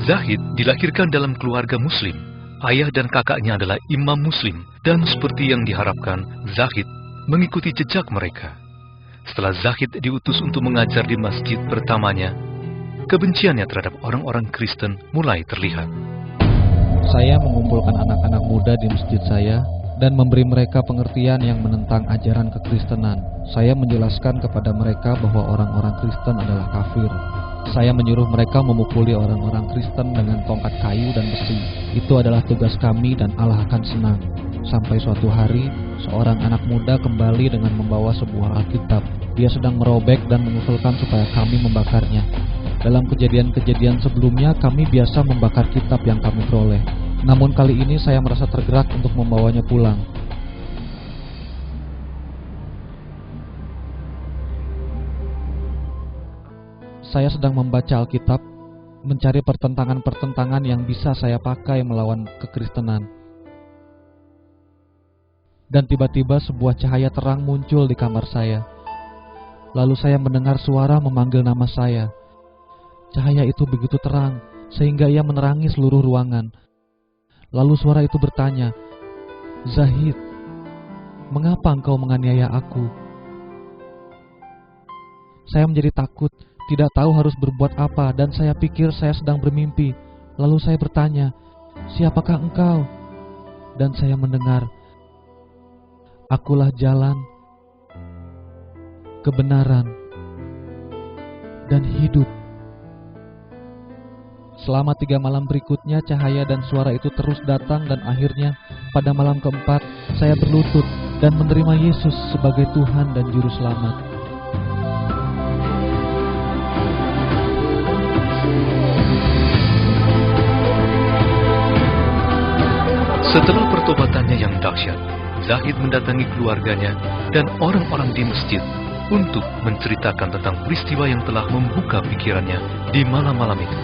Zahid dilahirkan dalam keluarga Muslim. Ayah dan kakaknya adalah imam Muslim, dan seperti yang diharapkan, Zahid mengikuti jejak mereka. Setelah Zahid diutus untuk mengajar di masjid pertamanya, kebenciannya terhadap orang-orang Kristen mulai terlihat. Saya mengumpulkan anak-anak muda di masjid saya dan memberi mereka pengertian yang menentang ajaran kekristenan. Saya menjelaskan kepada mereka bahwa orang-orang Kristen adalah kafir. Saya menyuruh mereka memukuli orang-orang Kristen dengan tongkat kayu dan besi. Itu adalah tugas kami dan Allah akan senang. Sampai suatu hari, seorang anak muda kembali dengan membawa sebuah Alkitab. Dia sedang merobek dan mengusulkan supaya kami membakarnya. Dalam kejadian-kejadian sebelumnya, kami biasa membakar kitab yang kami peroleh. Namun kali ini saya merasa tergerak untuk membawanya pulang. Saya sedang membaca Alkitab, mencari pertentangan-pertentangan yang bisa saya pakai melawan kekristenan. Dan tiba-tiba sebuah cahaya terang muncul di kamar saya. Lalu saya mendengar suara memanggil nama saya. Cahaya itu begitu terang, sehingga ia menerangi seluruh ruangan. Lalu suara itu bertanya, "Zahid, mengapa engkau menganiaya aku?" Saya menjadi takut, tidak tahu harus berbuat apa, dan saya pikir saya sedang bermimpi. Lalu saya bertanya, "Siapakah engkau?" Dan saya mendengar, "Akulah jalan, kebenaran, dan hidup." Selama 3 malam berikutnya, cahaya dan suara itu terus datang, dan akhirnya pada malam keempat, saya berlutut dan menerima Yesus sebagai Tuhan dan Juru Selamat. Setelah pertobatannya yang dahsyat, Zahid mendatangi keluarganya dan orang-orang di masjid untuk menceritakan tentang peristiwa yang telah membuka pikirannya di malam-malam itu.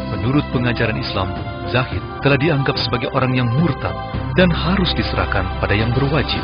Menurut pengajaran Islam, Zahid telah dianggap sebagai orang yang murtad dan harus diserahkan pada yang berwajib.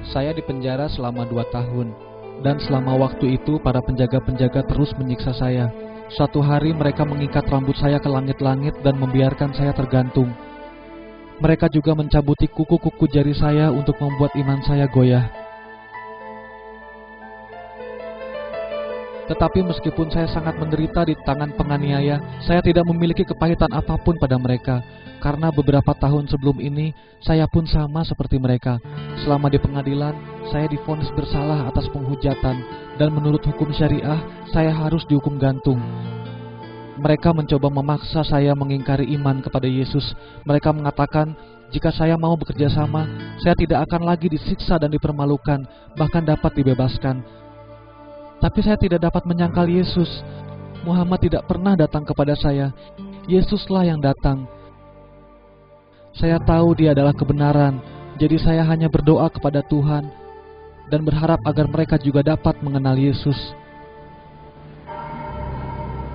Saya dipenjara selama 2 tahun, dan selama waktu itu para penjaga-penjaga terus menyiksa saya. Suatu hari mereka mengikat rambut saya ke langit-langit dan membiarkan saya tergantung. Mereka juga mencabuti kuku-kuku jari saya untuk membuat iman saya goyah. Tetapi meskipun saya sangat menderita di tangan penganiaya, saya tidak memiliki kepahitan apapun pada mereka, karena beberapa tahun sebelum ini, saya pun sama seperti mereka. Selama di pengadilan, saya divonis bersalah atas penghujatan, dan menurut hukum syariah, saya harus dihukum gantung. Mereka mencoba memaksa saya mengingkari iman kepada Yesus. Mereka mengatakan, jika saya mau bekerja sama, saya tidak akan lagi disiksa dan dipermalukan, bahkan dapat dibebaskan. Tapi saya tidak dapat menyangkal Yesus. Muhammad tidak pernah datang kepada saya. Yesuslah yang datang. Saya tahu Dia adalah kebenaran, jadi saya hanya berdoa kepada Tuhan dan berharap agar mereka juga dapat mengenal Yesus.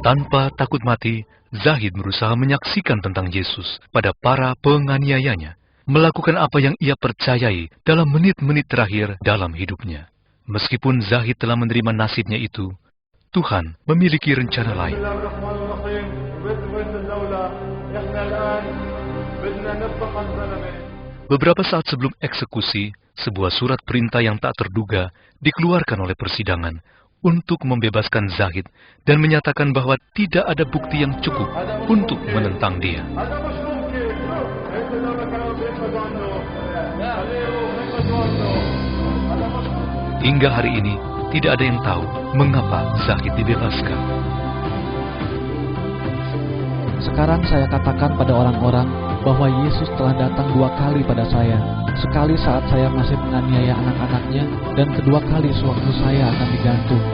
Tanpa takut mati, Zahid berusaha menyaksikan tentang Yesus pada para penganiayanya, melakukan apa yang ia percayai dalam menit-menit terakhir dalam hidupnya. Meskipun Zahid telah menerima nasibnya itu, Tuhan memiliki rencana lain. Beberapa saat sebelum eksekusi, sebuah surat perintah yang tak terduga dikeluarkan oleh persidangan untuk membebaskan Zahid dan menyatakan bahwa tidak ada bukti yang cukup untuk menentang dia. Hingga hari ini, tidak ada yang tahu mengapa Zahid dibebaskan. Sekarang saya katakan pada orang-orang bahwa Yesus telah datang 2 kali pada saya. Sekali saat saya masih menganiaya anak-anaknya, dan kedua kali sewaktu saya akan digantung.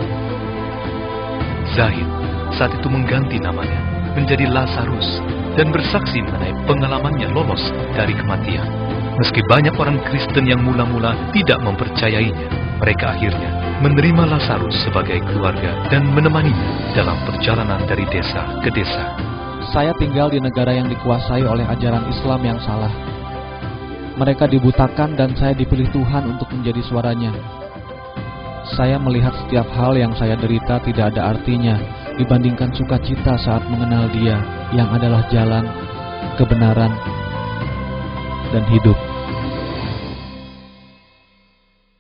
Zahid saat itu mengganti namanya menjadi Lazarus dan bersaksi mengenai pengalamannya lolos dari kematian. Meski banyak orang Kristen yang mula-mula tidak mempercayainya, mereka akhirnya menerima Lazarus sebagai keluarga dan menemaninya dalam perjalanan dari desa ke desa. Saya tinggal di negara yang dikuasai oleh ajaran Islam yang salah. Mereka dibutakan dan saya dipilih Tuhan untuk menjadi suaranya. Saya melihat setiap hal yang saya derita tidak ada artinya dibandingkan sukacita saat mengenal Dia yang adalah jalan, kebenaran, dan hidup.